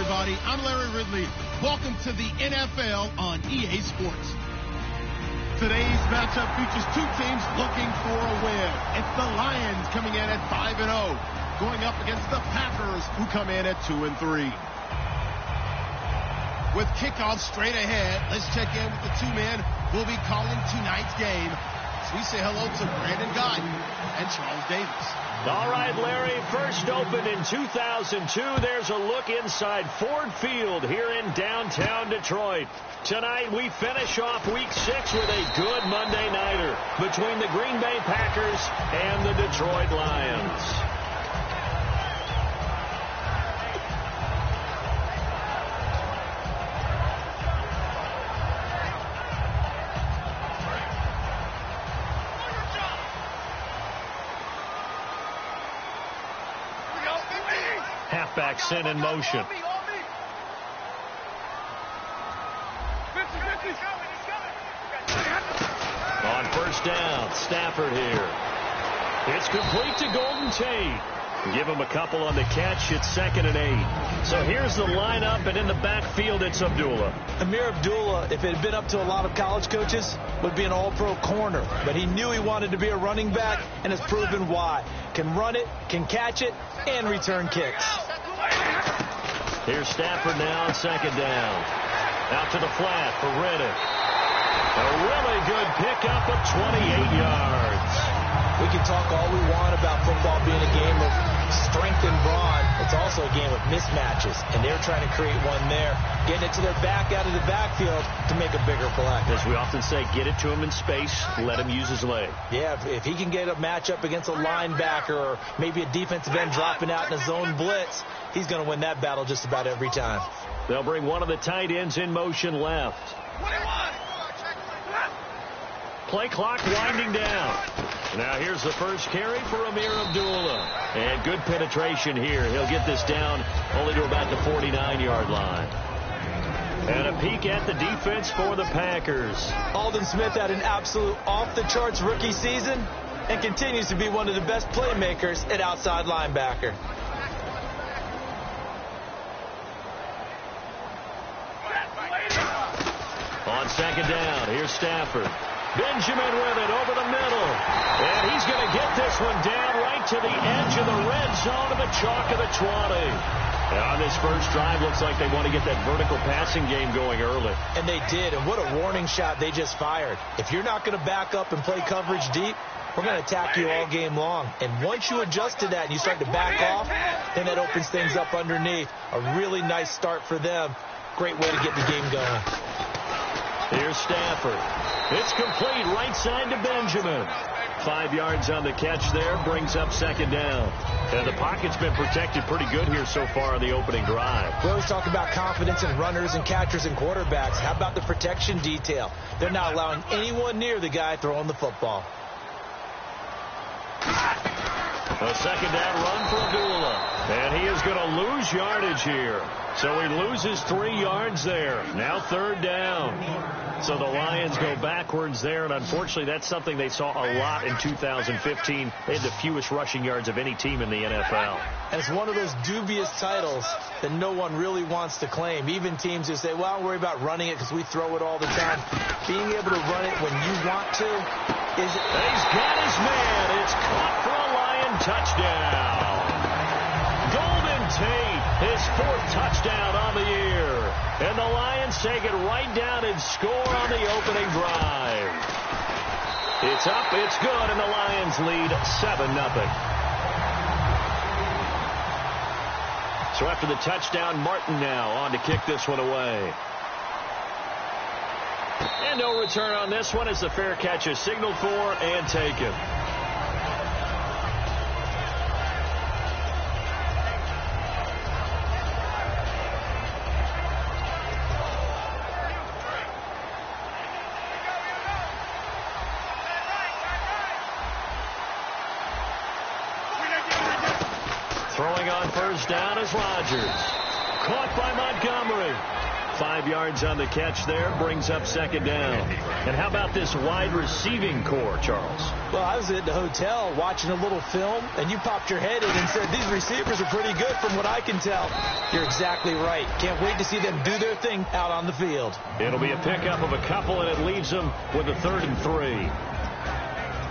everybody. I'm Larry Ridley. Welcome to the NFL on EA Sports. Today's matchup features two teams looking for a win. It's the Lions coming in at 5-0, going up against the Packers, who come in at 2-3. With kickoff straight ahead, let's check in with the two men who will be calling tonight's game. So we say hello to Brandon Guyton and Charles Davis. All right, Larry, first opened in 2002. There's a look inside Ford Field here in downtown Detroit. Tonight, we finish off Week 6 with a good Monday nighter between the Green Bay Packers and the Detroit Lions. Halfback sent in motion. On first down, Stafford here. It's complete to Golden Tate. Give him a couple on the catch. It's 2nd and 8. So here's the lineup, and in the backfield, it's Abdullah. Amir Abdullah, if it had been up to a lot of college coaches, would be an all-pro corner. But he knew he wanted to be a running back, and has proven why. Can run it, can catch it, and return kicks. Here's Stafford now on 2nd down. Out to the flat for Reddick. A really good pickup of 28 yards. We can talk all we want about football being a game of strength and brawn. It's also a game of mismatches, and they're trying to create one there, getting it to their back out of the backfield to make a bigger play. As we often say, get it to him in space, let him use his leg. Yeah, if he can get a matchup against a linebacker or maybe a defensive end dropping out in a zone blitz, he's going to win that battle just about every time. They'll bring one of the tight ends in motion left. Play clock winding down. Now here's the first carry for Amir Abdullah. And good penetration here. He'll get this down only to about the 49-yard line. And a peek at the defense for the Packers. Aldon Smith had an absolute off-the-charts rookie season and continues to be one of the best playmakers at outside linebacker. On 2nd down, here's Stafford. Benjamin with it over the middle. And he's going to get this one down right to the edge of the red zone of the chalk of the 20. On this first drive, looks like they want to get that vertical passing game going early. And they did, and what a warning shot they just fired. If you're not going to back up and play coverage deep, we're going to attack you all game long. And once you adjust to that and you start to back off, then that opens things up underneath. A really nice start for them. Great way to get the game going. Here's Stafford. It's complete right side to Benjamin. 5 yards on the catch there, brings up 2nd down. And the pocket's been protected pretty good here so far on the opening drive. We always talk about confidence in runners and catchers and quarterbacks. How about the protection detail? They're not allowing anyone near the guy throwing the football. A 2nd down run for Abdullah. And he is going to lose yardage here. So he loses 3 yards there. Now 3rd down. So the Lions go backwards there, and unfortunately that's something they saw a lot in 2015. They had the fewest rushing yards of any team in the NFL. And it's one of those dubious titles that no one really wants to claim. Even teams who say, well, I don't worry about running it because we throw it all the time. Being able to run it when you want to is... He's got his man. It's caught for a Lion touchdown. Golden Tate, his 4th touchdown on the year. And the Lions take it right down and score on the opening drive. It's up, it's good, and the Lions lead 7-0. So after the touchdown, Martin now on to kick this one away. And no return on this one as the fair catch is signaled for and taken. Throwing on first down is Rodgers. Caught by Montgomery. 5 yards on the catch there, brings up second down. And how about this wide receiving core, Charles? Well, I was at the hotel watching a little film, and you popped your head in and said, these receivers are pretty good from what I can tell. You're exactly right. Can't wait to see them do their thing out on the field. It'll be a pickup of a couple, and it leaves them with a 3rd and 3.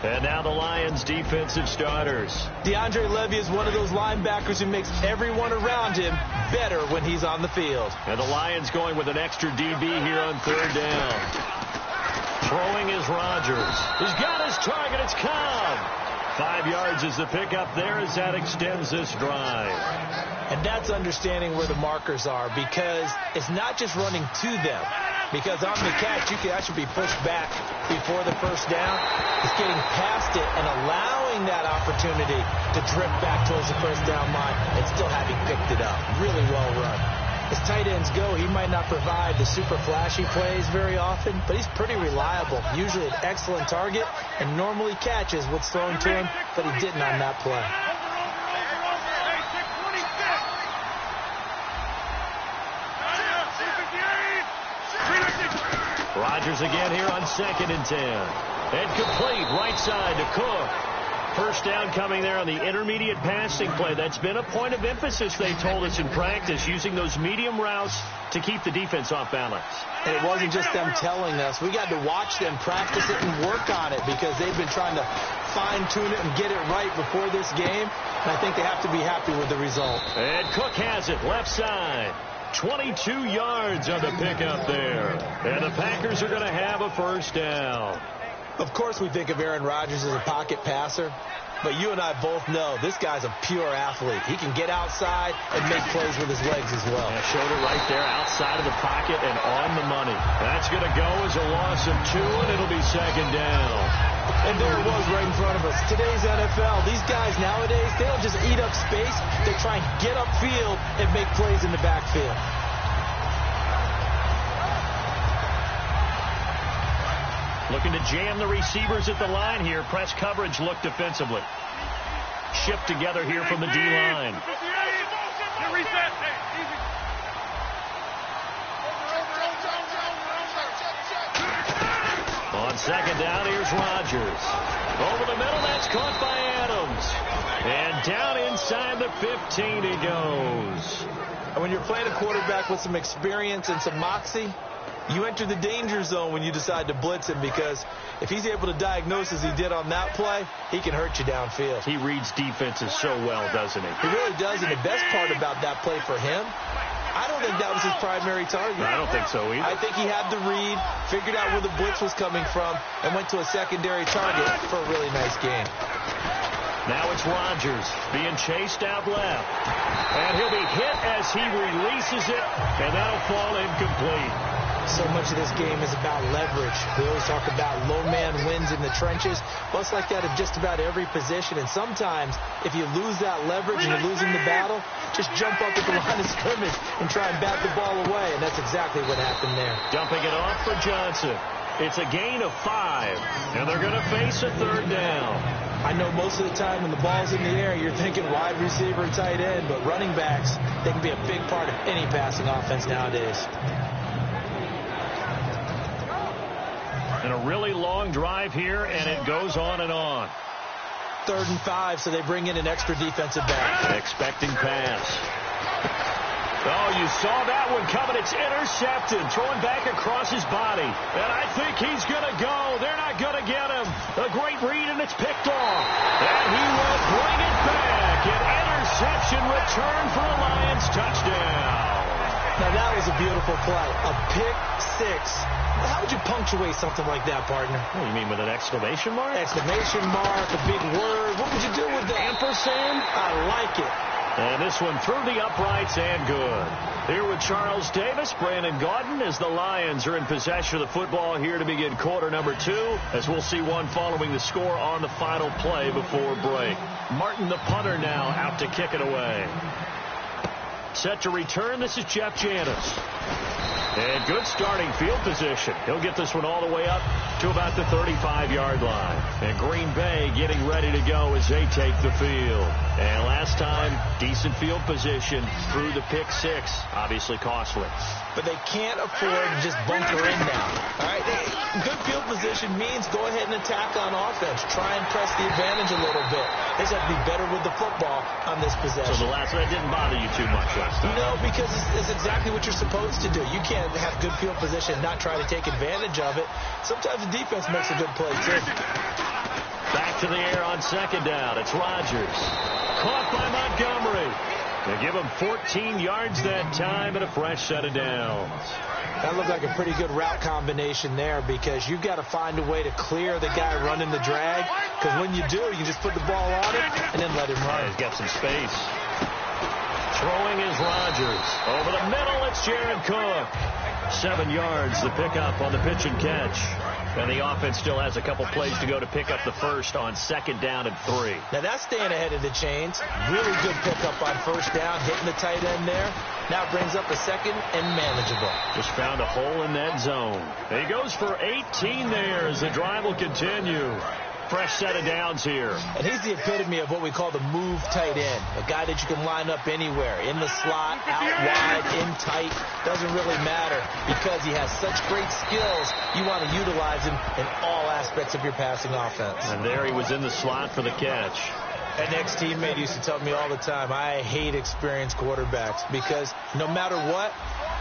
And now the Lions' defensive starters. DeAndre Levy is one of those linebackers who makes everyone around him better when he's on the field. And the Lions going with an extra DB here on 3rd down. Throwing is Rodgers. He's got his target. It's Cobb. 5 yards is the pickup there as that extends this drive. And that's understanding where the markers are, because it's not just running to them. Because on the catch, you can actually be pushed back before the first down. It's getting past it and allowing that opportunity to drift back towards the first down line and still having picked it up. Really well run. As tight ends go, he might not provide the super flashy plays very often, but he's pretty reliable. Usually an excellent target and normally catches what's thrown to him, but he didn't on that play. Rodgers again here on 2nd and 10. And complete right side to Cook. First down coming there on the intermediate passing play. That's been a point of emphasis, they told us in practice, using those medium routes to keep the defense off balance. And it wasn't just them telling us. We got to watch them practice it and work on it, because they've been trying to fine-tune it and get it right before this game. And I think they have to be happy with the result. And Cook has it left side. 22 yards on the pickup there. And the Packers are going to have a first down. Of course we think of Aaron Rodgers as a pocket passer, but you and I both know this guy's a pure athlete. He can get outside and make plays with his legs as well. Yeah, showed it right there outside of the pocket and on the money. That's going to go as a loss of 2, and it'll be second down. And there it was right in front of us. Today's NFL, these guys nowadays, they don't just eat up space. They try and get upfield and make plays in the backfield. Looking to jam the receivers at the line here. Press coverage look defensively. Shift together here from the D-line. On second down, here's Rodgers. Over the middle, that's caught by Adams. And down inside the 15 he goes. And when you're playing a quarterback with some experience and some moxie, you enter the danger zone when you decide to blitz him, because if he's able to diagnose as he did on that play, he can hurt you downfield. He reads defenses so well, doesn't he? He really does, and the best part about that play for him, I don't think that was his primary target. I don't think so either. I think he had the read, figured out where the blitz was coming from, and went to a secondary target for a really nice game. Now it's Rodgers being chased out left. And he'll be hit as he releases it, and that'll fall incomplete. So much of this game is about leverage. We always talk about low man wins in the trenches. Well, it's like that in just about every position. And sometimes, if you lose that leverage and you're losing the battle, just jump up at the line of scrimmage and try and bat the ball away. And that's exactly what happened there. Dumping it off for Johnson. It's a gain of 5, and they're going to face a 3rd down. I know most of the time when the ball's in the air, you're thinking wide receiver, tight end, but running backs, they can be a big part of any passing offense nowadays. And a really long drive here, and it goes on and on. 3rd and 5, so they bring in an extra defensive back. Expecting pass. Oh, you saw that one coming. It's intercepted. Throwing back across his body. And I think he's going to go. They're not going to get him. A great read, and it's picked off. And he will bring it back. An interception return for a Lions touchdown. Now, that was a beautiful play. A pick 6. How would you punctuate something like that, partner? What do you mean, with an exclamation mark? Exclamation mark, a big word. What would you do with that? Ampersand? I like it. And this one through the uprights and good. Here with Charles Davis, Brandon Gaudin, as the Lions are in possession of the football here to begin quarter number 2, as we'll see one following the score on the final play before break. Martin, the punter, now out to kick it away. Set to return, this is Jeff Janis. And good starting field position. He'll get this one all the way up to about the 35-yard line. And Green Bay getting ready to go as they take the field. And last time, decent field position through the pick six. Obviously costly. But they can't afford to just bunker in now. All right, good field position means go ahead and attack on offense. Try and press the advantage a little bit. They just have to be better with the football on this possession. So the last one didn't bother you too much last time? No, because it's exactly what you're supposed to do. You can't have good field position and not try to take advantage of it. Sometimes the defense makes a good play, too. Back to the air on second down. It's Rodgers. Caught by Montgomery. They give him 14 yards that time and a fresh set of downs. That looked like a pretty good route combination there because you've got to find a way to clear the guy running the drag, because when you do, you just put the ball on him and then let him run. Yeah, he's got some space. Throwing is Rodgers. Over the middle, it's Jared Cook. 7 yards, the pickup on the pitch and catch. And the offense still has a couple plays to go to pick up the first on second down and 3. Now that's staying ahead of the chains. Really good pickup on first down, hitting the tight end there. Now brings up a second and manageable. Just found a hole in that zone. He goes for 18 there as the drive will continue. Fresh set of downs here. And he's the epitome of what we call the move tight end. A guy that you can line up anywhere. In the slot, out wide, in tight. Doesn't really matter because he has such great skills. You want to utilize him in all aspects of your passing offense. And there he was in the slot for the catch. An ex-teammate used to tell me all the time, I hate experienced quarterbacks because no matter what,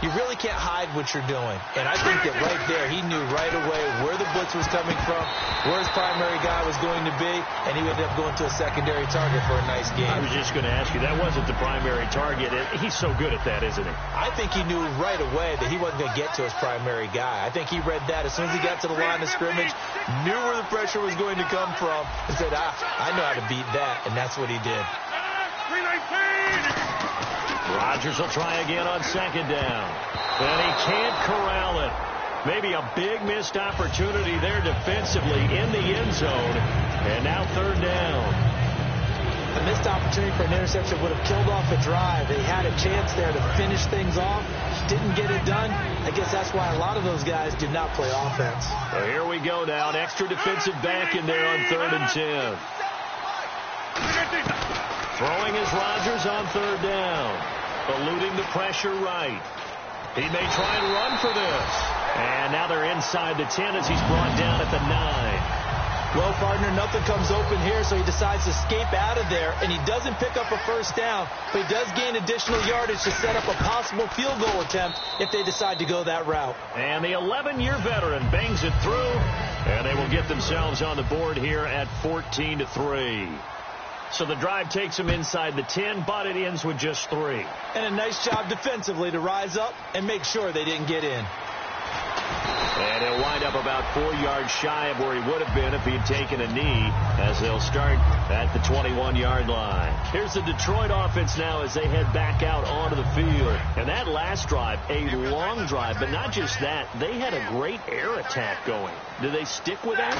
you really can't hide what you're doing. And I think that right there, he knew right away where the blitz was coming from, where his primary guy was going to be, and he ended up going to a secondary target for a nice game. I was just going to ask you, that wasn't the primary target. He's so good at that, isn't he? I think he knew right away that he wasn't going to get to his primary guy. I think he read that as soon as he got to the line of scrimmage, knew where the pressure was going to come from, and said, I know how to beat that. And that's what he did. Rodgers will try again on second down. And he can't corral it. Maybe a big missed opportunity there defensively in the end zone. And now third down. A missed opportunity for an interception would have killed off a drive. He had a chance there to finish things off. Didn't get it done. I guess that's why a lot of those guys do not play offense. Well, here we go now. An extra defensive back in there on 3rd and 10. Throwing is Rodgers on third down. Eluding the pressure right. He may try and run for this. And now they're inside the 10 as he's brought down at the 9. Well, partner, nothing comes open here, so he decides to escape out of there, and he doesn't pick up a first down, but he does gain additional yardage to set up a possible field goal attempt if they decide to go that route. And the 11-year veteran bangs it through, and they will get themselves on the board here at 14-3. So the drive takes them inside the 10, but it ends with just 3. And a nice job defensively to rise up and make sure they didn't get in. And he'll wind up about 4 yards shy of where he would have been if he had taken a knee, as they'll start at the 21-yard line. Here's the Detroit offense now as they head back out onto the field. And that last drive, a long drive, but not just that, they had a great air attack going. Do they stick with that?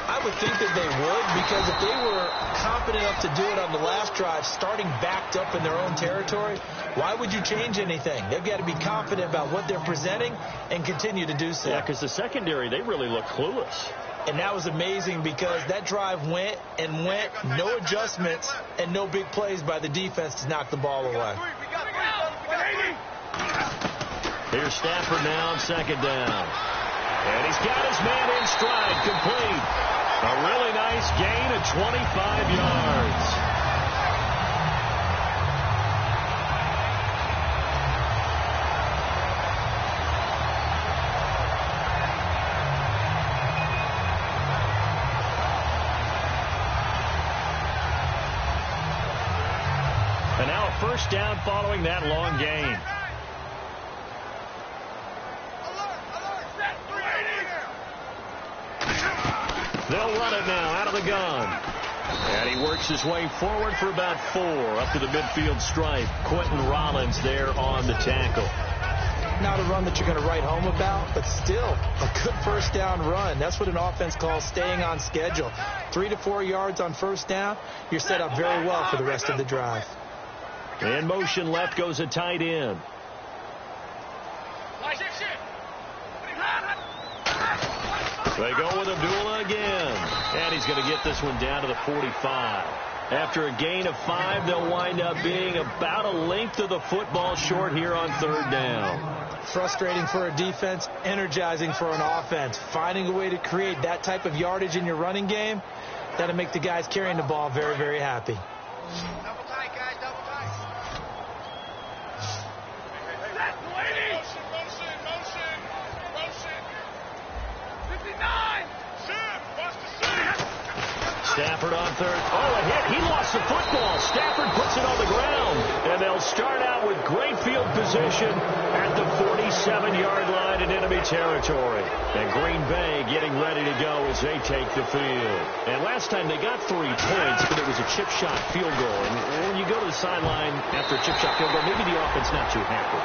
I would think that they would, because if they were confident enough to do it on the last drive, starting backed up in their own territory, why would you change anything? They've got to be confident about what they're presenting and continue to do so. Yeah, because the secondary, they really look clueless. And that was amazing because that drive went and went, no adjustments and no big plays by the defense to knock the ball away. Here's Stafford now on second down. And he's got his man in stride, complete. A really nice gain of 25 yards. And now a first down following that long gain. They'll run it now out of the gun. And he works his way forward for about 4 up to the midfield stripe. Quentin Rollins there on the tackle. Not a run that you're going to write home about, but still a good first down run. That's what an offense calls staying on schedule. 3 to 4 yards on first down, you're set up very well for the rest of the drive. In motion left goes a tight end. They go with Abdullah again. And he's going to get this one down to the 45. After a gain of 5, they'll wind up being about a length of the football short here on third down. Frustrating for a defense, energizing for an offense. Finding a way to create that type of yardage in your running game, that'll make the guys carrying the ball very, very happy. Double tight, guys, double tight. Motion. 59. Stafford on third. Oh, a hit. He lost the football. Stafford puts it on the ground. And they'll start out with great field position at the 47-yard line in enemy territory. And Green Bay getting ready to go as they take the field. And last time they got 3 points, but it was a chip shot field goal. And when you go to the sideline after a chip shot field goal, maybe the offense not too happy.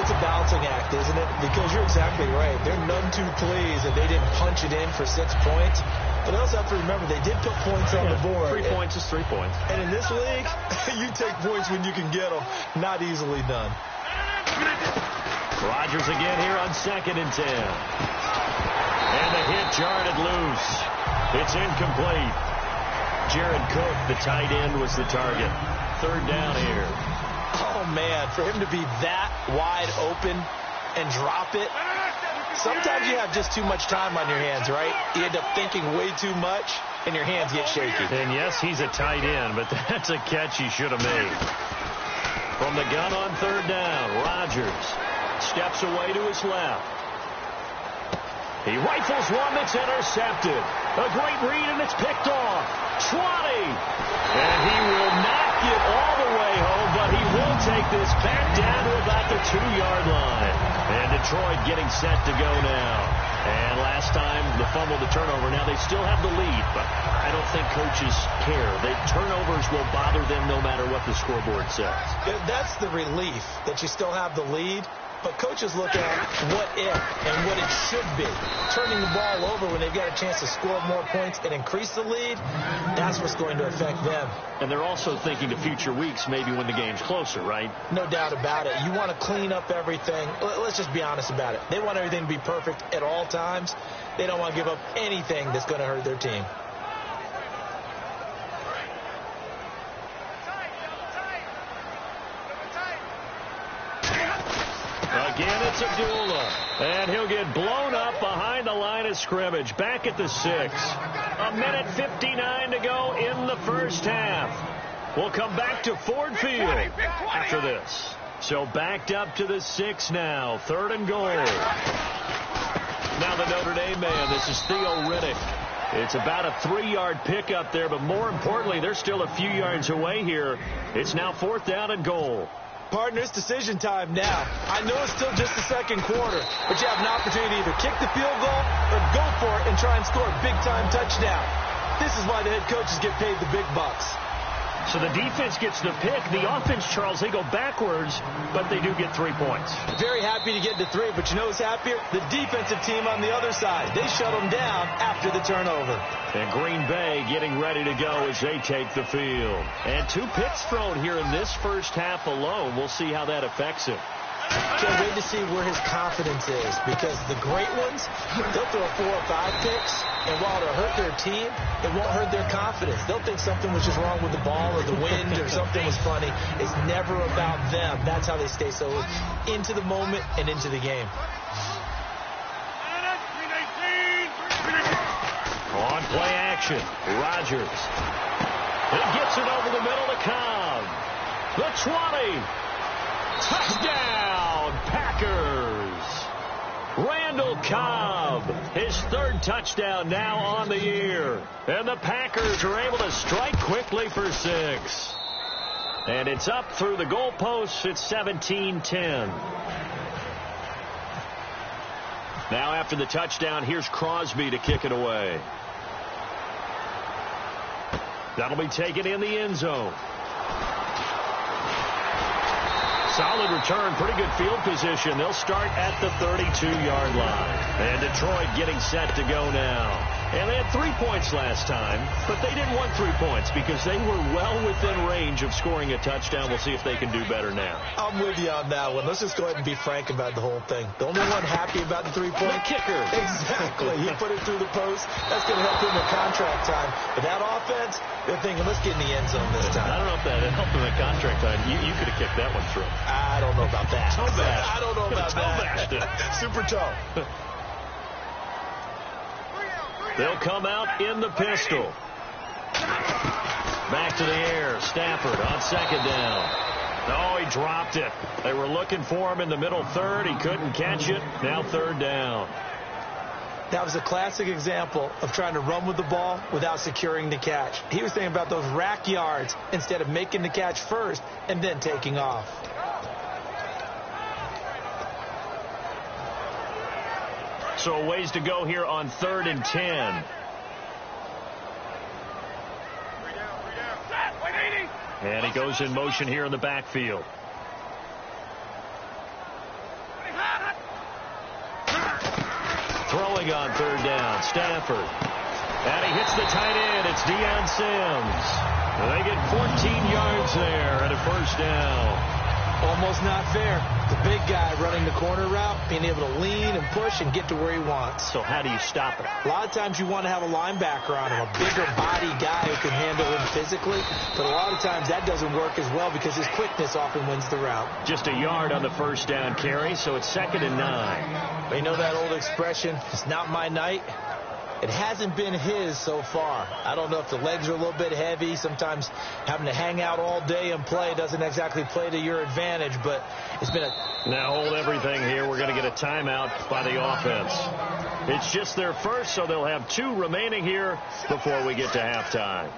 It's a balancing act, isn't it? Because you're exactly right. They're none too pleased that they didn't punch it in for 6 points. But they also have to remember they did put points on the board. 3 points is 3 points. And in this league, you take points when you can get them. Not easily done. Rodgers again here on 2nd and 10. And the hit jarred it loose. It's incomplete. Jared Cook, the tight end, was the target. Third down here. Oh, man, for him to be that wide open and drop it, sometimes you have just too much time on your hands, right? You end up thinking way too much, and your hands get shaky. And, yes, he's a tight end, but that's a catch he should have made. From the gun on third down, Rodgers steps away to his left. He rifles one that's intercepted. A great read, and it's picked off. 20. And he will not get all the way home, but he will take this back down to about the 2-yard line. And Detroit getting set to go now. And last time, the fumble, the turnover. Now, they still have the lead, but I don't think coaches care. The turnovers will bother them no matter what the scoreboard says. That's the relief, that you still have the lead. But coaches look at what if and what it should be. Turning the ball over when they've got a chance to score more points and increase the lead, that's what's going to affect them. And they're also thinking to future weeks, maybe when the game's closer, right? No doubt about it. You want to clean up everything. Let's just be honest about it. They want everything to be perfect at all times. They don't want to give up anything that's going to hurt their team. Again, it's Abdullah. And he'll get blown up behind the line of scrimmage. Back at the 6. 1:59 to go in the first half. We'll come back to Ford Field after this. So backed up to the 6 now. 3rd and goal. Now the Notre Dame man. This is Theo Riddick. It's about a 3-yard pickup there, but more importantly, they're still a few yards away here. It's now 4th down and goal. Partner, it's decision time now. I know it's still just the second quarter, but you have an opportunity to either kick the field goal or go for it and try and score a big-time touchdown. This is why the head coaches get paid the big bucks. So the defense gets the pick. The offense, Charles, they go backwards, but they do get 3 points. Very happy to get to 3, but you know who's happier? The defensive team on the other side. They shut them down after the turnover. And Green Bay getting ready to go as they take the field. And 2 picks thrown here in this first half alone. We'll see how that affects him. Can't wait to see where his confidence is, because the great ones, they'll throw 4 or 5 picks, and while it'll hurt their team, it won't hurt their confidence. They'll think something was just wrong with the ball or the wind or something was funny. It's never about them. That's how they stay so into the moment and into the game. On play action, Rodgers. He gets it over the middle to Cobb. The 20. Touchdown, Packers. Randall Cobb, his 3rd touchdown now on the year. And the Packers are able to strike quickly for 6. And it's up through the goalposts. It's 17-10. Now after the touchdown, here's Crosby to kick it away. That'll be taken in the end zone. Solid return, pretty good field position. They'll start at the 32-yard line. And Detroit getting set to go now. And they had 3 points last time, but they didn't want 3 points because they were well within range of scoring a touchdown. We'll see if they can do better now. I'm with you on that one. Let's just go ahead and be frank about the whole thing. The only one happy about the 3-point kicker. Exactly. He put it through the post. That's going to help him in contract time. But that offense, they're thinking, let's get in the end zone this time. I don't know if that helped him in contract time. You could have kicked that one through. I don't know about that. Toe bash. I don't know about that. Super toe. They'll come out in the pistol. Back to the air. Stafford on second down. Oh, he dropped it. They were looking for him in the middle third. He couldn't catch it. Now third down. That was a classic example of trying to run with the ball without securing the catch. He was thinking about those rack yards instead of making the catch first and then taking off. So a ways to go here on 3rd and 10. And he goes in motion here in the backfield. Throwing on 3rd down, Stafford. And he hits the tight end. It's Deion Sims. They get 14 yards there and a first down. Almost not fair. The big guy running the corner route, being able to lean and push and get to where he wants. So how do you stop it? A lot of times you want to have a linebacker on him, a bigger body guy who can handle him physically. But a lot of times that doesn't work as well because his quickness often wins the route. Just a yard on the first down carry, so it's 2nd and 9. You know that old expression, it's not my night? It hasn't been his so far. I don't know if the legs are a little bit heavy. Sometimes having to hang out all day and play doesn't exactly play to your advantage, but it's been a... Now hold everything here. We're going to get a timeout by the offense. It's just their first, so they'll have 2 remaining here before we get to halftime.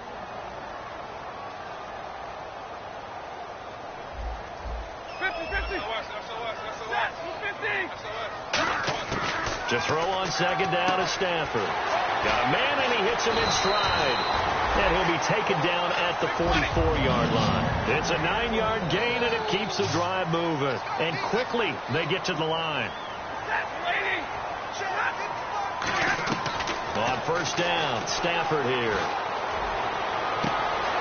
To throw on 2nd down is Stafford. Got a man, and he hits him in stride. And he'll be taken down at the 44-yard line. It's a 9-yard gain, and it keeps the drive moving. And quickly, they get to the line. On 1st down, Stafford here.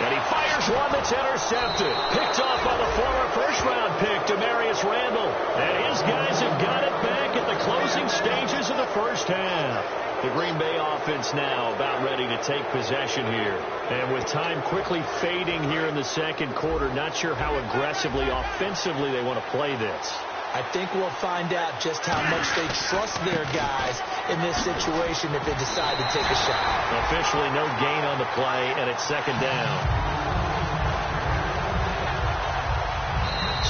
And he fires one that's intercepted. Picked off by the former first-round pick, Demarius Randall. And his guys have got it back at the closing stages of the first half. The Green Bay offense now about ready to take possession here. And with time quickly fading here in the second quarter, not sure how aggressively, offensively they want to play this. I think we'll find out just how much they trust their guys in this situation if they decide to take a shot. Officially no gain on the play, and it's 2nd down.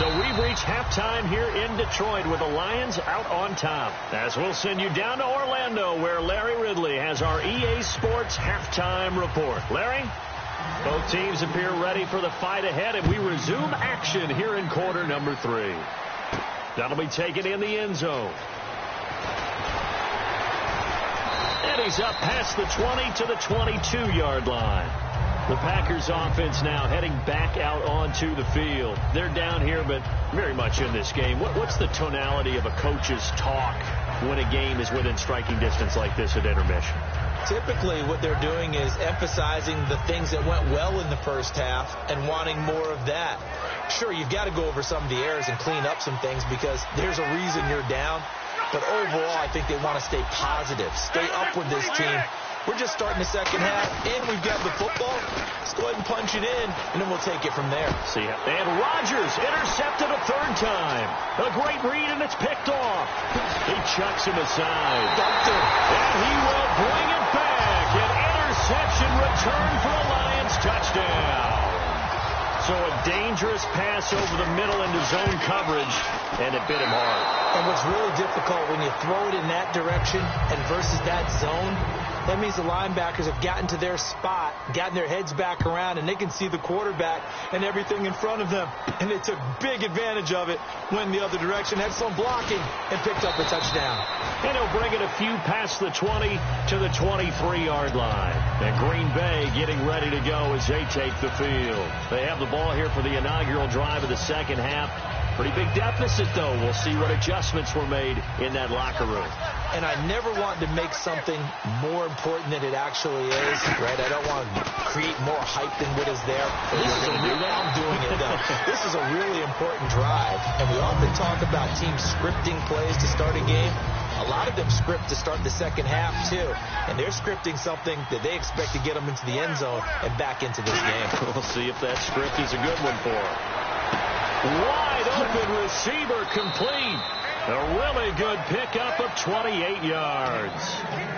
So we've reached halftime here in Detroit with the Lions out on top. As we'll send you down to Orlando, where Larry Ridley has our EA Sports halftime report. Larry? Both teams appear ready for the fight ahead, and we resume action here in quarter number 3. That'll be taken in the end zone. And he's up past the 20 to the 22-yard line. The Packers offense now heading back out onto the field. They're down here, but very much in this game. What's the tonality of a coach's talk when a game is within striking distance like this at intermission? Typically, what they're doing is emphasizing the things that went well in the first half and wanting more of that. Sure, you've got to go over some of the errors and clean up some things because there's a reason you're down. But overall, I think they want to stay positive, stay up with this team. We're just starting the second half, and we've got the football. Let's go ahead and punch it in, and then we'll take it from there. See ya. And Rodgers intercepted a 3rd time. A great read, and it's picked off. He chucks him aside. Dumped it. And he will bring it back. An interception return for a Lions touchdown. So a dangerous pass over the middle into zone coverage, and it bit him hard. And what's really difficult when you throw it in that direction and versus that zone, that means the linebackers have gotten to their spot, gotten their heads back around, and they can see the quarterback and everything in front of them. And they took big advantage of it when the other direction had some blocking and picked up a touchdown. And he'll bring it a few past the 20 to the 23-yard line. And Green Bay getting ready to go as they take the field. They have the ball here for the inaugural drive of the second half. Pretty big deficit, though. We'll see what adjustments were made in that locker room. And I never want to make something more important than it actually is, right? I don't want to create more hype than what is there. I'm doing it, though. This is a really important drive, and we often talk about teams scripting plays to start a game. A lot of them script to start the second half, too, and they're scripting something that they expect to get them into the end zone and back into this game. We'll see if that script is a good one for them. Wide open receiver complete. A really good pickup of 28 yards.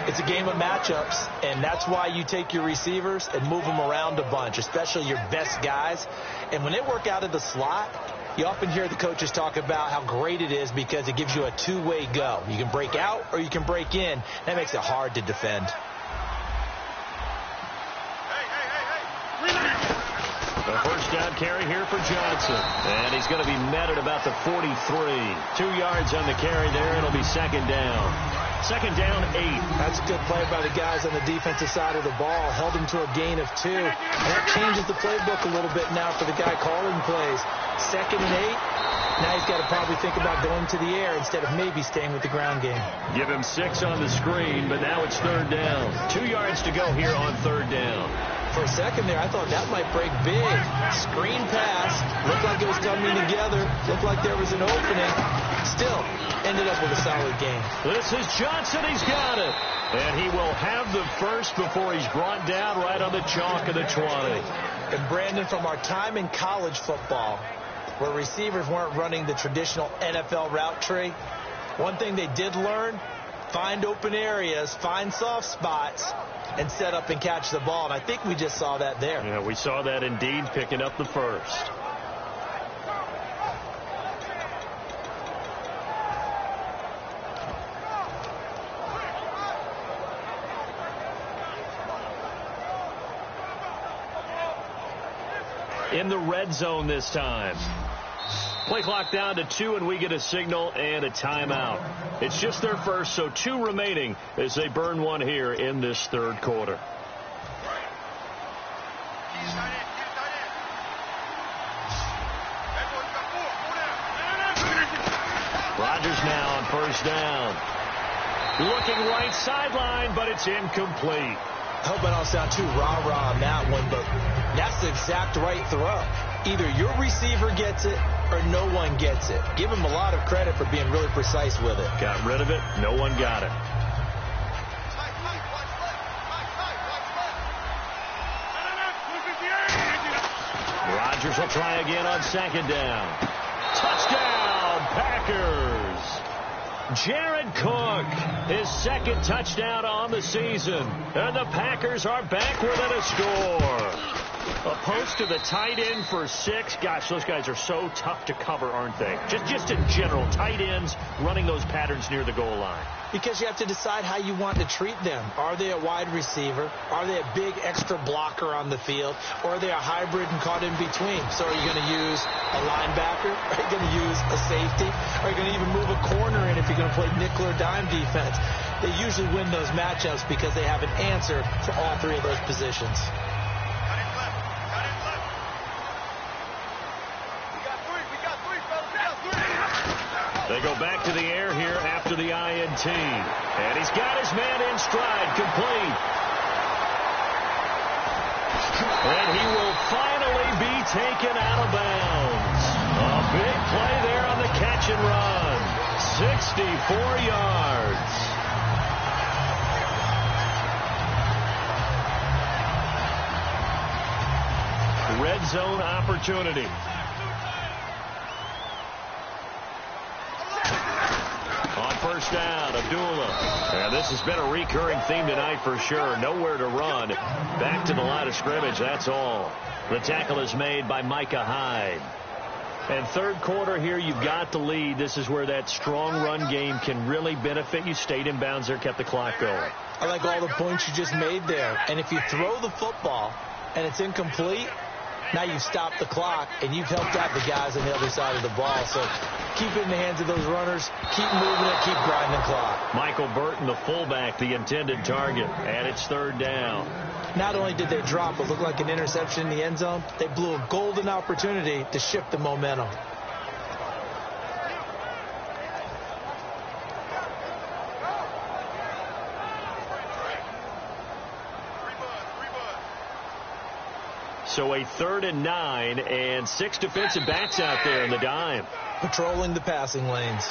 It's a game of matchups, and that's why you take your receivers and move them around a bunch, especially your best guys. And when they work out of the slot, you often hear the coaches talk about how great it is because it gives you a two-way go. You can break out or you can break in. That makes it hard to defend. The first down carry here for Johnson. And he's going to be met at about the 43. 2 yards on the carry there. It'll be second down. Second down, 8. That's a good play by the guys on the defensive side of the ball. Held him to a gain of 2. And that changes the playbook a little bit now for the guy calling plays. Second and 8. Now he's got to probably think about going to the air instead of maybe staying with the ground game. Give him 6 on the screen, but now it's third down. 2 yards to go here on third down. For a second there, I thought that might break big. Screen pass. Looked like it was coming together. Looked like there was an opening. Still, ended up with a solid game. This is Johnson. He's got it. And he will have the first before he's brought down right on the chalk of the 20. And Brandon, from our time in college football, where receivers weren't running the traditional NFL route tree, one thing they did learn, find open areas, find soft spots, and set up and catch the ball. And I think we just saw that there. Yeah, we saw that indeed, picking up the first. In the red zone this time. Play clock down to 2, and we get a signal and a timeout. It's just their first, so 2 remaining as they burn one here in this third quarter. Rodgers now on first down. Looking right sideline, but it's incomplete. I hope I don't sound too rah-rah on that one, but that's the exact right throw. Either your receiver gets it or no one gets it. Give him a lot of credit for being really precise with it. Got rid of it. No one got it. Rodgers will try again on second down. Touchdown, Packers. Jared Cook, his second touchdown on the season. And the Packers are back within a score. A post to the tight end for 6. Gosh, those guys are so tough to cover, aren't they? Just in general, tight ends running those patterns near the goal line. Because you have to decide how you want to treat them. Are they a wide receiver? Are they a big extra blocker on the field? Or are they a hybrid and caught in between? So are you going to use a linebacker? Are you going to use a safety? Are you going to even move a corner in if you're going to play nickel or dime defense? They usually win those matchups because they have an answer for all 3 of those positions. They go back to the air here after the INT. And he's got his man in stride, complete. And he will finally be taken out of bounds. A big play there on the catch and run. 64 yards. Red zone opportunity. First down, Abdullah. And this has been a recurring theme tonight for sure. Nowhere to run. Back to the line of scrimmage, that's all. The tackle is made by Micah Hyde. And third quarter here, you've got the lead. This is where that strong run game can really benefit you. Stayed in bounds there, kept the clock going. I like all the points you just made there. And if you throw the football and it's incomplete, now you've stopped the clock, and you've helped out the guys on the other side of the ball. So keep it in the hands of those runners. Keep moving it. Keep grinding the clock. Michael Burton, the fullback, the intended target. And it's third down. Not only did they drop what looked like an interception in the end zone, they blew a golden opportunity to shift the momentum. So a 3rd and 9 and 6 defensive backs out there in the dime. Patrolling the passing lanes.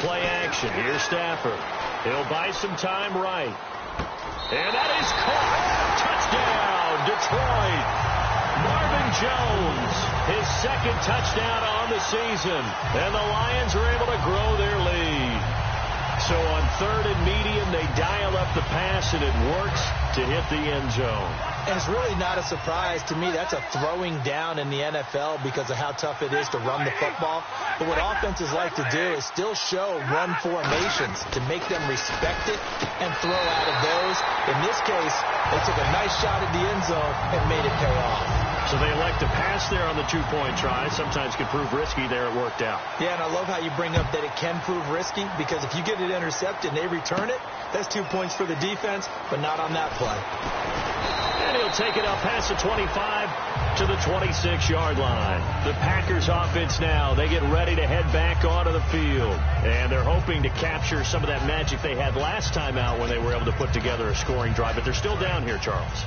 Play action. Here's Stafford. He'll buy some time right. And that is caught. Touchdown, Detroit. Marvin Jones, his 2nd touchdown on the season. And the Lions are able to grow their lead. So on 3rd and medium, they dial up the pass, and it works to hit the end zone. And it's really not a surprise to me. That's a throwing down in the NFL because of how tough it is to run the football. But what offenses like to do is still show run formations to make them respect it and throw out of those. In this case, they took a nice shot at the end zone and made it pay off. So they elect to pass there on the 2-point try. Sometimes can prove risky. There it worked out. Yeah, and I love how you bring up that it can prove risky because if you get it intercepted and they return it, that's 2 points for the defense, but not on that play. And he'll take it up past the 25 to the 26-yard line. The Packers offense now, they get ready to head back onto the field. And they're hoping to capture some of that magic they had last time out when they were able to put together a scoring drive. But they're still down here, Charles.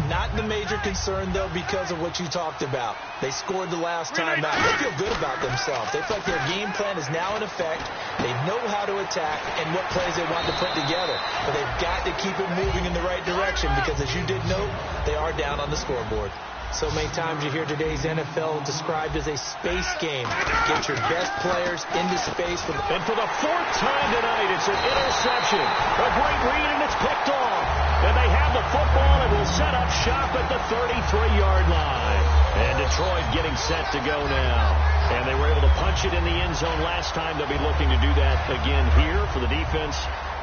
Not the major concern, though, because of what you talked about. They scored the last time out. They feel good about themselves. They feel like their game plan is now in effect. They know how to attack and what plays they want to put together. But they've got to keep it moving in the right direction because, as you did note, they are down on the scoreboard. So many times you hear today's NFL described as a space game. Get your best players into space. And for the 4th time tonight, it's an interception. A great read, and it's picked off. And they have the football and will set up shop at the 33-yard line. And Detroit getting set to go now. And they were able to punch it in the end zone last time. They'll be looking to do that again here for the defense.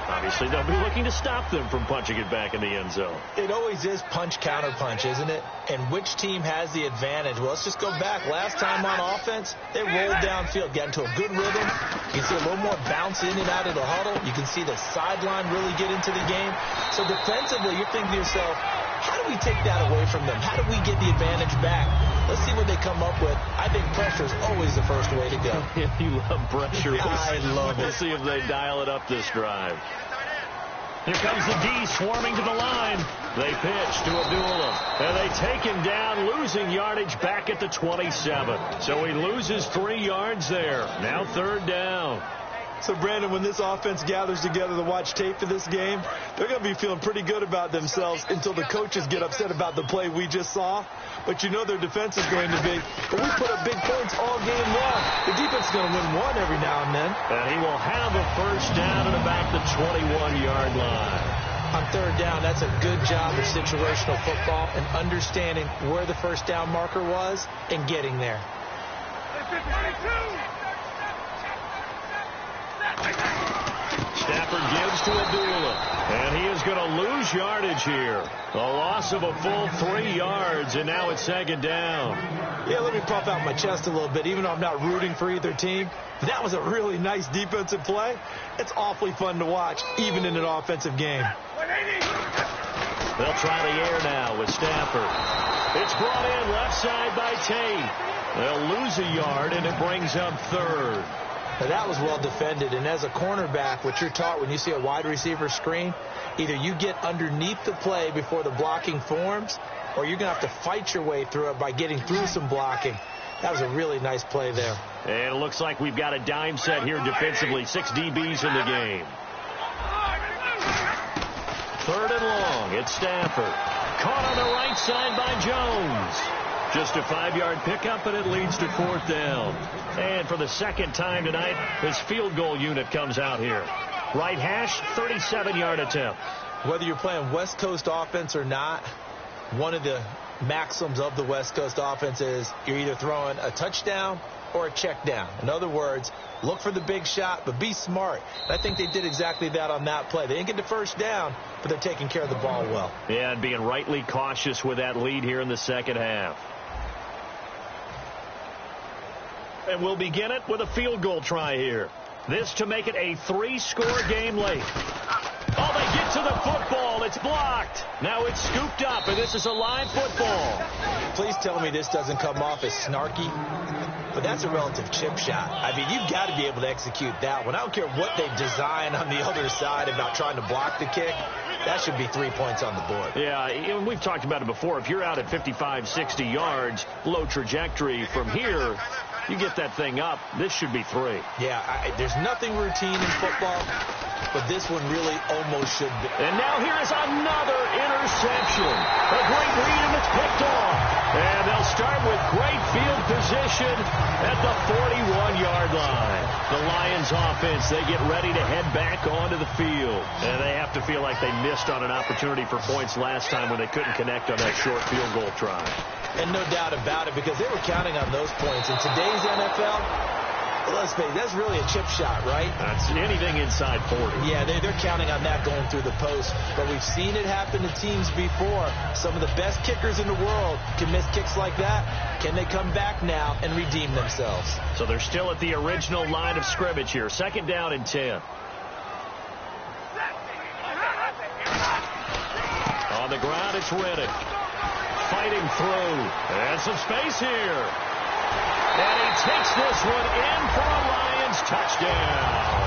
Obviously, they'll be looking to stop them from punching it back in the end zone. It always is punch-counter-punch, isn't it? And which team has the advantage? Well, let's just go back. Last time on offense, they rolled downfield, got into a good rhythm. You can see a little more bounce in and out of the huddle. You can see the sideline really get into the game. So defensively, you're thinking to yourself, how do we take that away from them? How do we get the advantage back? Let's see what they come up with. I think pressure is always the first way to go. You love pressure. I love it. We'll see if they dial it up this drive. Here comes the D swarming to the line. They pitch to Abdullah. And they take him down, losing yardage back at the 27. So he loses 3 yards there. Now 3rd down. So, Brandon, when this offense gathers together to watch tape for this game, they're going to be feeling pretty good about themselves until the coaches get upset about the play we just saw. But you know their defense is going to be, but we put up big points all game long. The defense is going to win one every now and then. And he will have a 1st down at about the 21-yard line. On 3rd down, that's a good job of situational football and understanding where the 1st down marker was and getting there. Stafford gives to Abdullah, and he is going to lose yardage here. A loss of a full 3 yards, and now it's 2nd down. Yeah, let me puff out my chest a little bit, even though I'm not rooting for either team. That was a really nice defensive play. It's awfully fun to watch, even in an offensive game. They'll try the air now with Stafford. It's brought in left side by Tate. They'll lose a yard, and it brings up 3rd. Now, that was well defended, and as a cornerback, what you're taught when you see a wide receiver screen, either you get underneath the play before the blocking forms, or you're going to have to fight your way through it by getting through some blocking. That was a really nice play there. And it looks like we've got a dime set here defensively. 6 DBs in the game. 3rd and long. It's Stafford. Caught on the right side by Jones. Just a 5-yard pickup, and it leads to 4th down. And for the 2nd time tonight, his field goal unit comes out here. Right hash, 37-yard attempt. Whether you're playing West Coast offense or not, one of the maxims of the West Coast offense is you're either throwing a touchdown or a check down. In other words, look for the big shot, but be smart. And I think they did exactly that on that play. They didn't get the 1st down, but they're taking care of the ball well. Yeah, and being rightly cautious with that lead here in the 2nd half. And we'll begin it with a field goal try here. This to make it a 3-score game late. Oh, they get to the football. It's blocked. Now it's scooped up, and this is a live football. Please tell me this doesn't come off as snarky, but that's a relative chip shot. I mean, you've got to be able to execute that one. I don't care what they design on the other side about trying to block the kick. That should be 3 points on the board. Yeah, we've talked about it before. If you're out at 55, 60 yards, low trajectory from here, you get that thing up, this should be 3. Yeah, there's nothing routine in football, but this one really almost should be. And now here is another interception. A great read, and it's picked off. And they'll start with great field position at the 41-yard line. The Lions offense, they get ready to head back onto the field. And they have to feel like they missed on an opportunity for points last time when they couldn't connect on that short field goal try. And no doubt about it, because they were counting on those points. In today's NFL, let's face it, that's really a chip shot, right? That's anything inside 40. Yeah, they're counting on that going through the post. But we've seen it happen to teams before. Some of the best kickers in the world can miss kicks like that. Can they come back now and redeem themselves? So they're still at the original line of scrimmage here. 2nd down and 10. On the ground, it's Riddick. Fighting through. And some space here. And he takes this one in for a Lions touchdown.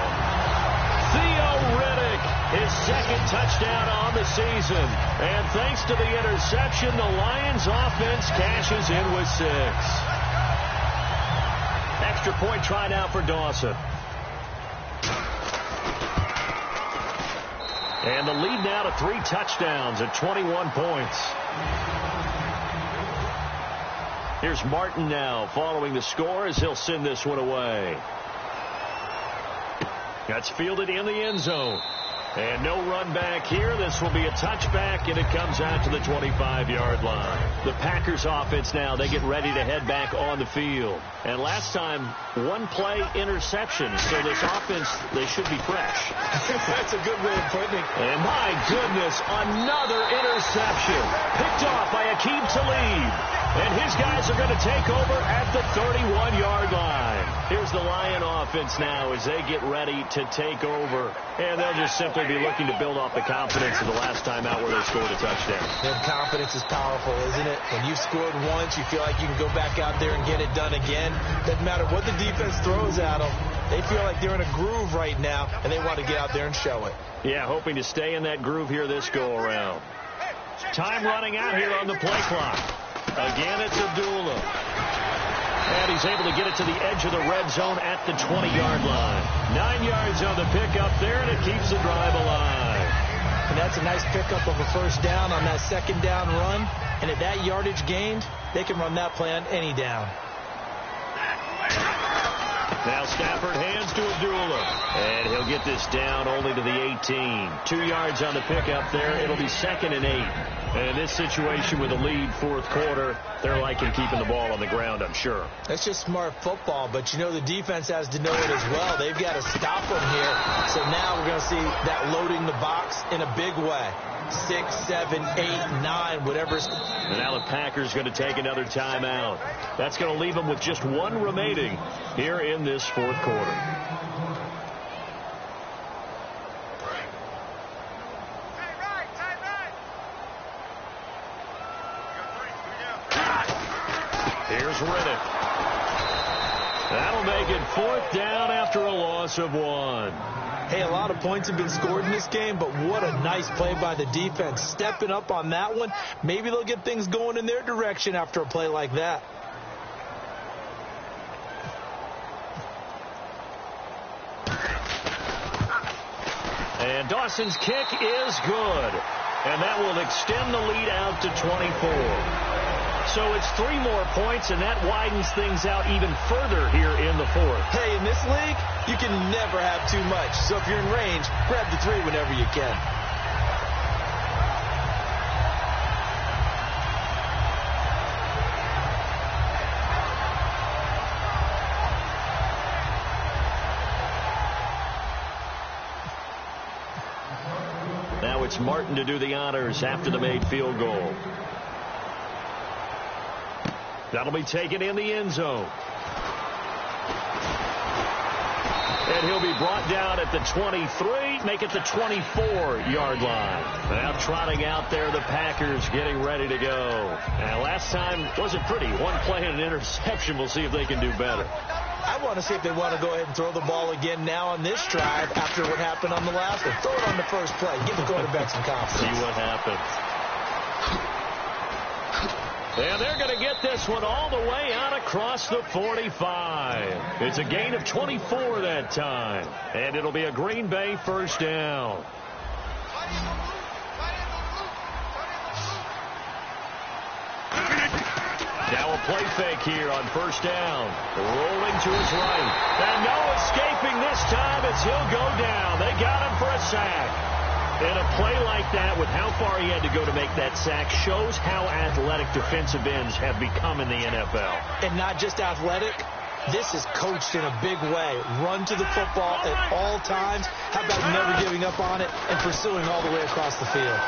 Theo Riddick, his 2nd touchdown on the season. And thanks to the interception, the Lions offense cashes in with 6. Extra point try now for Dawson. And the lead now to 3 touchdowns at 21 points. Here's Martin now following the score as he'll send this one away. That's fielded in the end zone. And no run back here. This will be a touchback, and it comes out to the 25-yard line. The Packers offense now, they get ready to head back on the field. And last time, 1-play interception. So this offense, they should be fresh. That's a good way of putting it. And my goodness, another interception. Picked off by Aqib Talib. And his guys are going to take over at the 31-yard line. Here's the Lion offense now as they get ready to take over. And they'll just simply be looking to build off the confidence of the last time out where they scored a touchdown. And confidence is powerful, isn't it? When you've scored once, you feel like you can go back out there and get it done again. Doesn't matter what the defense throws at them. They feel like they're in a groove right now, and they want to get out there and show it. Yeah, hoping to stay in that groove here this go-around. Time running out here on the play clock. Again, it's Abdullah. And he's able to get it to the edge of the red zone at the 20-yard line. 9 yards on the pickup there, and it keeps the drive alive. And that's a nice pickup of a 1st down on that 2nd down run. And at that yardage gained, they can run that play on any down. Now Stafford hands to Abdullah. And he'll get this down only to the 18. 2 yards on the pickup there. It'll be 2nd and 8. And in this situation with a lead 4th quarter, they're liking keeping the ball on the ground, I'm sure. That's just smart football, but you know the defense has to know it as well. They've got to stop them here. So now we're going to see that loading the box in a big way. 6, 7, 8, 9, whatever's. And now the Packers going to take another timeout. That's going to leave them with just 1 remaining here in this 4th quarter. Here's Riddick. That'll make it 4th down after a loss of 1. Hey, a lot of points have been scored in this game, but what a nice play by the defense. Stepping up on that one. Maybe they'll get things going in their direction after a play like that. And Dawson's kick is good. And that will extend the lead out to 24. So it's 3 more points, and that widens things out even further here in the 4th. Hey, in this league, you can never have too much. So if you're in range, grab the 3 whenever you can. Now it's Martin to do the honors after the made field goal. That'll be taken in the end zone. And he'll be brought down at the 23, make it the 24-yard line. Now trotting out there, the Packers getting ready to go. And last time wasn't pretty. One play and an interception. We'll see if they can do better. I want to see if they want to go ahead and throw the ball again now on this drive after what happened on the last one. Throw it on the first play. Give the quarterback some confidence. See what happens. And they're going to get this one all the way out across the 45. It's a gain of 24 that time. And it'll be a Green Bay first down. Now a play fake here on first down. Rolling to his right. And no escaping this time as he'll go down. They got him for a sack. And a play like that, with how far he had to go to make that sack, shows how athletic defensive ends have become in the NFL. And not just athletic. This is coached in a big way. Run to the football at all times. How about never giving up on it and pursuing all the way across the field?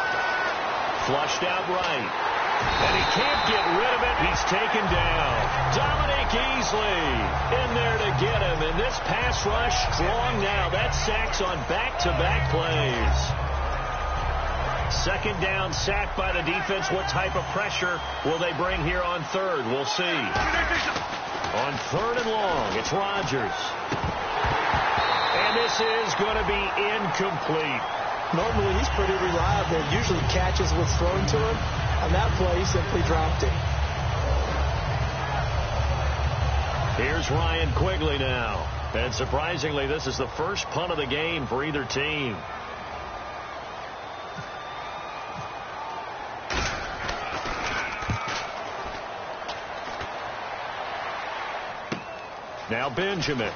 Flushed out right. And he can't get rid of it. He's taken down. Dominic Easley in there to get him. And this pass rush strong now. That sack's on back-to-back plays. Second down, sack by the defense. What type of pressure will they bring here on third? We'll see. On third and long, it's Rodgers. And this is going to be incomplete. Normally, he's pretty reliable. Usually catches what's thrown to him. On that play, he simply dropped it. Here's Ryan Quigley now. And surprisingly, this is the first punt of the game for either team. Now Benjamin.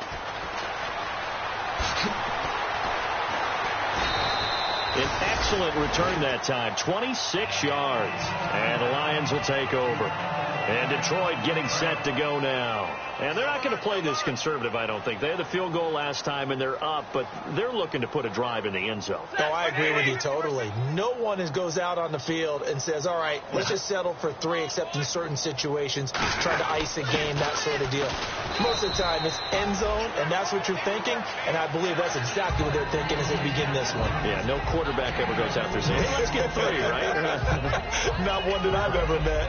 An excellent return that time. 26 yards. And the Lions will take over. And Detroit getting set to go now. And they're not going to play this conservative, I don't think. They had the field goal last time, and they're up, but they're looking to put a drive in the end zone. Oh, I agree with you totally. No one goes out on the field and says, all right, let's just settle for 3, except in certain situations, trying to ice a game, that sort of deal. Most of the time, it's end zone, and that's what you're thinking, and I believe that's exactly what they're thinking as they begin this one. Yeah, no quarterback ever goes out there saying, hey, let's get 3, right? Not one that I've ever met.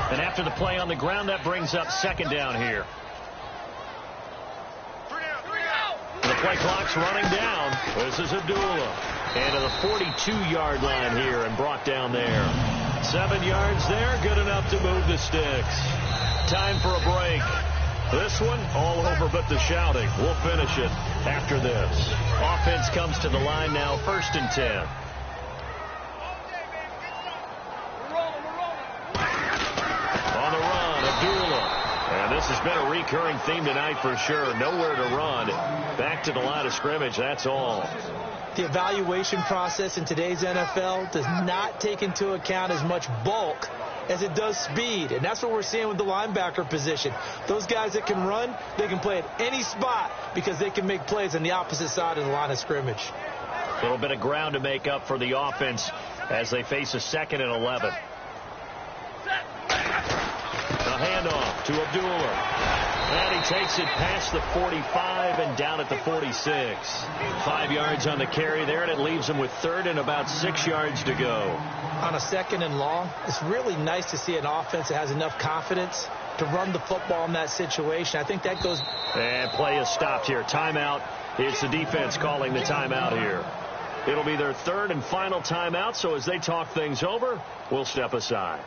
And after the play on the ground, that brings up second down here. The play clock's running down. This is Abdullah. And to the 42-yard line here and brought down there. 7 yards there, good enough to move the sticks. Time for a break. This one, all over but the shouting. We'll finish it after this. Offense comes to the line now, 1st and 10. And this has been a recurring theme tonight for sure. Nowhere to run. Back to the line of scrimmage, that's all. The evaluation process in today's NFL does not take into account as much bulk as it does speed. And that's what we're seeing with the linebacker position. Those guys that can run, they can play at any spot because they can make plays on the opposite side of the line of scrimmage. A little bit of ground to make up for the offense as they face a 2nd and 11. A handoff to Abdullah. And he takes it past the 45 and down at the 46. 5 yards on the carry there, and it leaves him with 3rd and about 6 yards to go. On a 2nd and long, it's really nice to see an offense that has enough confidence to run the football in that situation. I think that goes. And play is stopped here. Timeout. It's the defense calling the timeout here. It'll be their 3rd and final timeout, so as they talk things over, we'll step aside.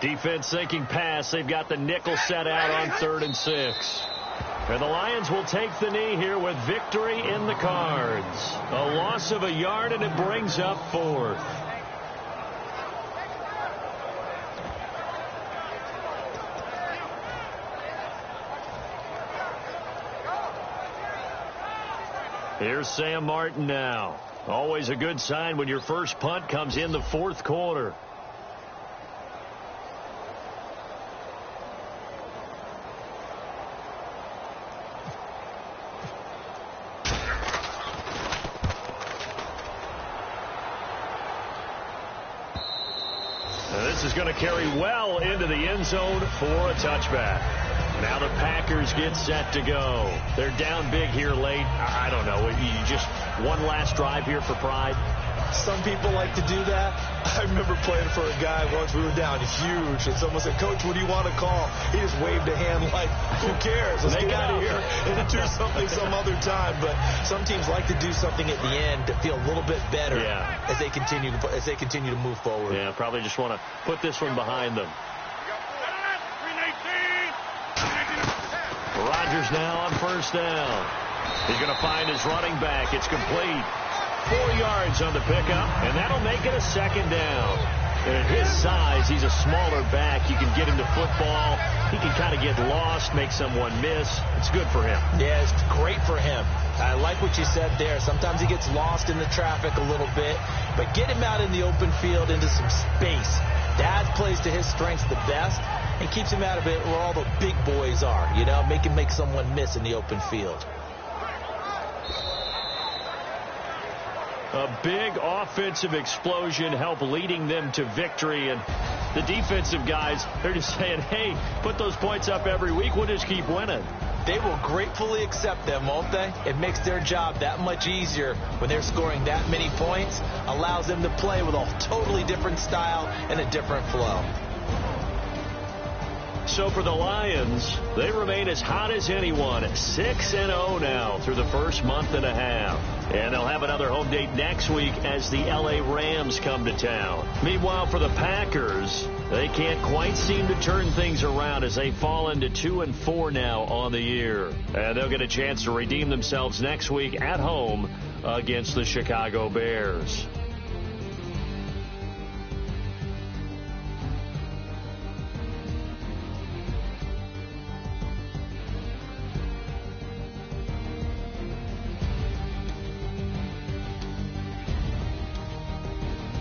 Defense thinking pass. They've got the nickel set out on 3rd and 6. And the Lions will take the knee here with victory in the cards. A loss of a yard, and it brings up 4th. Here's Sam Martin now. Always a good sign when your first punt comes in the fourth quarter. This is going to carry well into the end zone for a touchback. Now the Packers get set to go. They're down big here late. I don't know. You just one last drive here for pride. Some people like to do that. I remember playing for a guy once. We were down huge, and someone said, "Coach, what do you want to call?" He just waved a hand like, "Who cares? Let's get out of here and do something some other time." But some teams like to do something at the end to feel a little bit better as they continue to move forward. Yeah, probably just want to put this one behind them. Rodgers now on first down. He's going to find his running back. It's complete. 4 yards on the pickup, and that'll make it a second down. And at his size, he's a smaller back. You can get him to football. He can kind of get lost, make someone miss. It's good for him. Yeah, it's great for him. I like what you said there. Sometimes he gets lost in the traffic a little bit, but get him out in the open field into some space. That plays to his strengths the best and keeps him out of it where all the big boys are, you know, make someone miss in the open field. A big offensive explosion helped leading them to victory. And the defensive guys, they're just saying, hey, put those points up every week. We'll just keep winning. They will gratefully accept them, won't they? It makes their job that much easier when they're scoring that many points. Allows them to play with a totally different style and a different flow. So for the Lions, they remain as hot as anyone, 6-0 now through the first month and a half. And they'll have another home date next week as the L.A. Rams come to town. Meanwhile, for the Packers, they can't quite seem to turn things around as they fall into 2-4 now on the year. And they'll get a chance to redeem themselves next week at home against the Chicago Bears.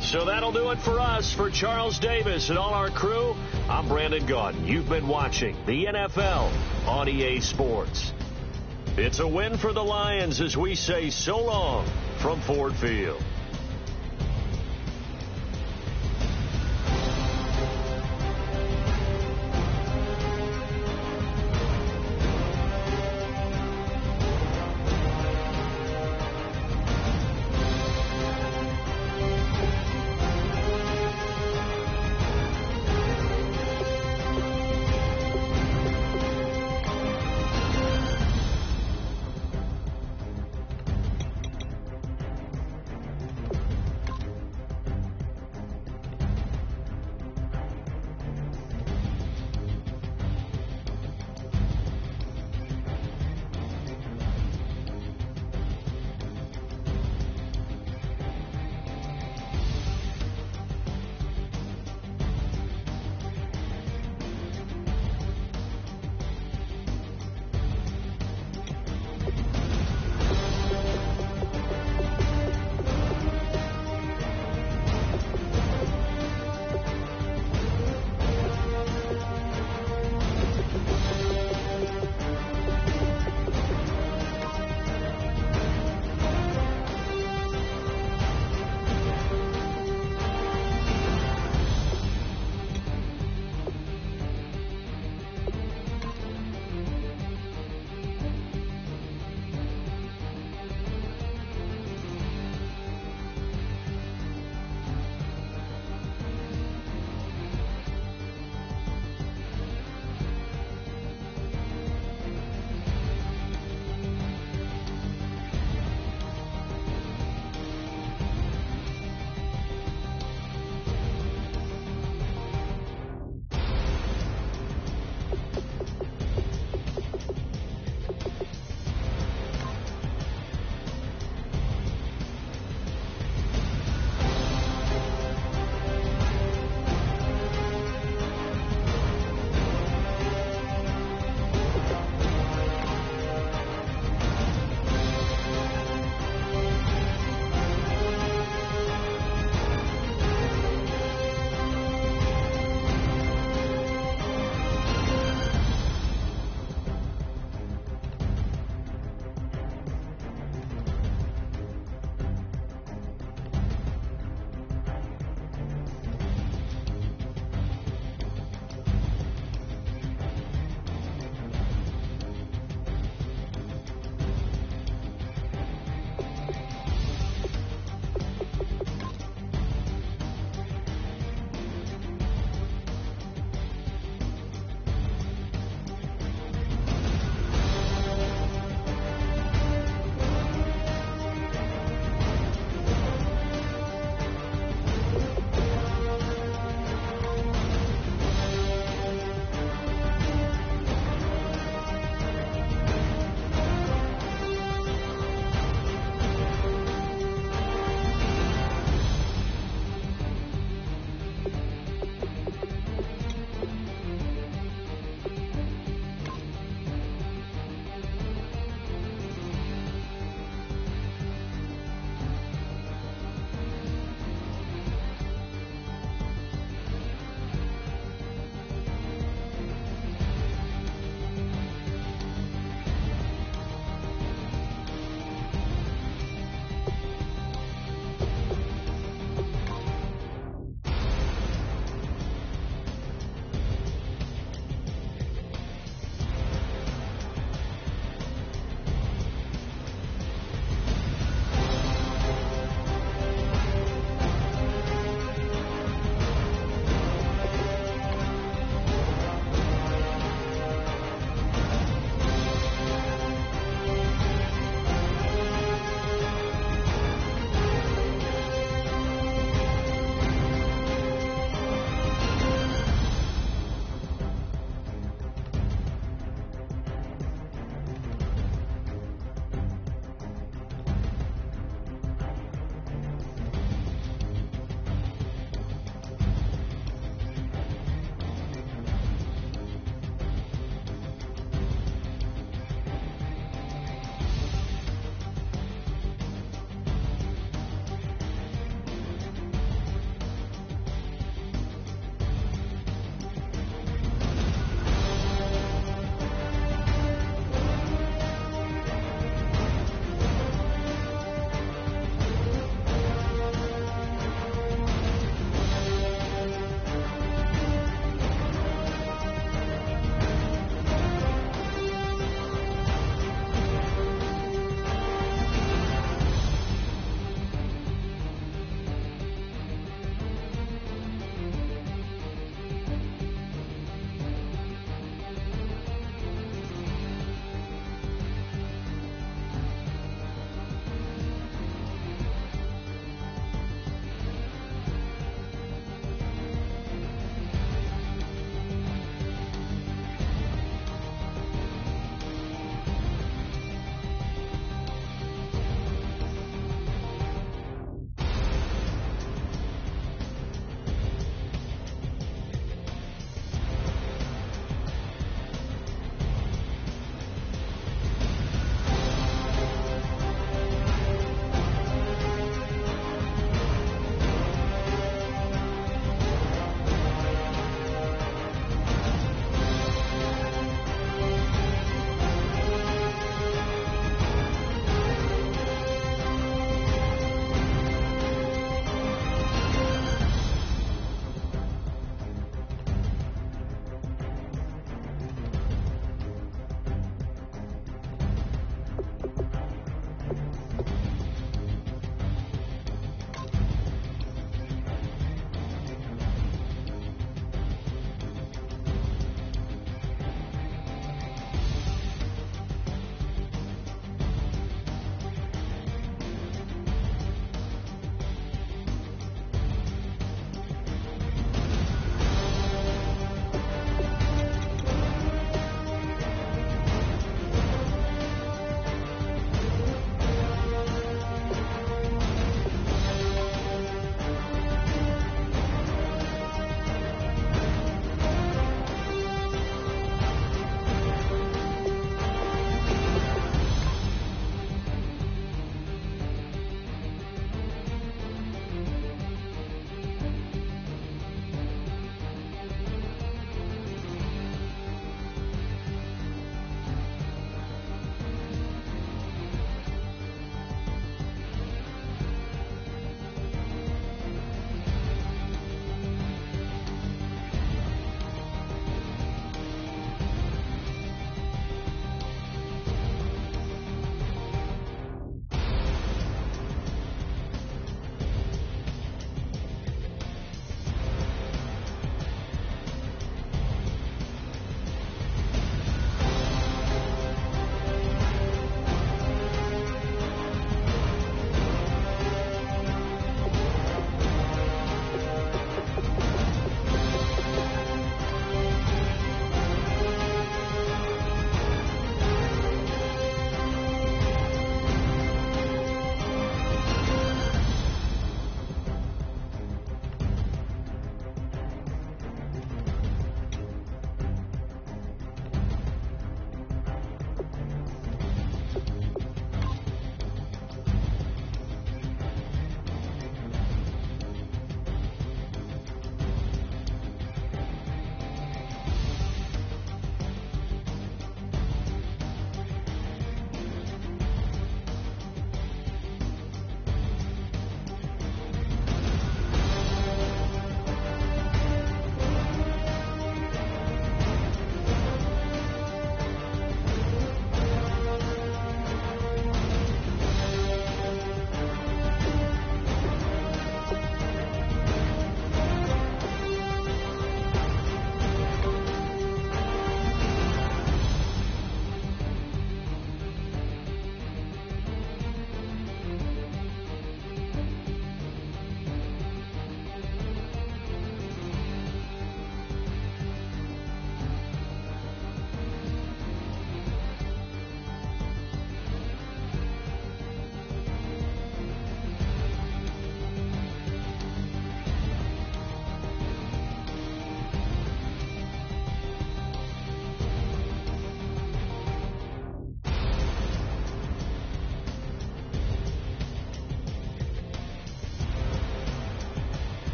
So that'll do it for us. For Charles Davis and all our crew, I'm Brandon Gaudin. You've been watching the NFL on EA Sports. It's a win for the Lions as we say so long from Ford Field.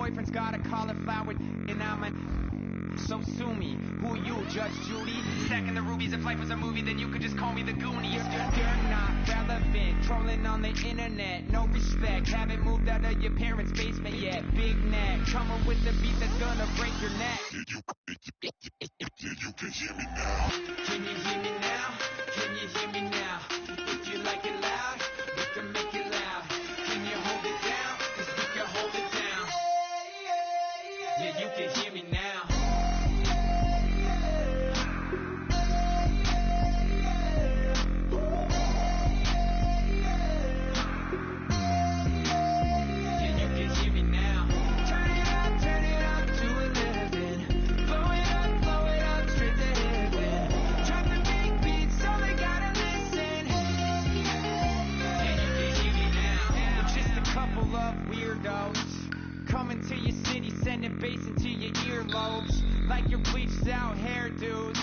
boyfriend's got a cauliflower, and I'm a... So sue me. Who you, Judge Judy? Stacking the rubies, if life was a movie, then you could just call me the Goonies. You're not relevant, trolling on the internet, no respect. Haven't moved out of your parents' basement yet. Big neck, coming with the beat that's gonna break your neck. You can hear me now. Can you hear me now? Can you hear me now? If you like it loud, we can make it loud. Can you hold it down? 'Cause we can hold it down. Yeah, you can hear me now. Coming to your city, sending bass into your earlobes, like your bleached out hairdos.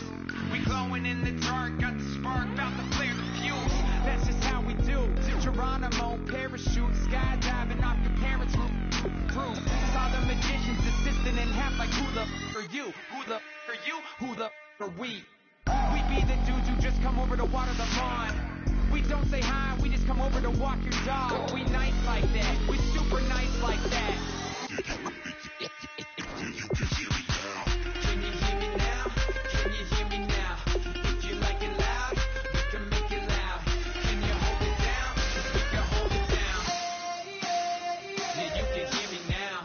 We glowing in the dark, got the spark, about to flare the fuse. That's just how we do. Geronimo, parachute, skydiving off your parents' roof. Saw the magician's assistant in half, like who the f are you? Who the f are you? Who the f are we? We be the dudes who just come over to water the lawn. We don't say hi, we just come over to walk your dog. We nice like that, we super nice like that. You can hear me now. Can you hear me now? Can you hear me now? If you like it loud, we can make it loud. Can you hold it down? 'Cause we can hold it down. Yeah, you can hear me now.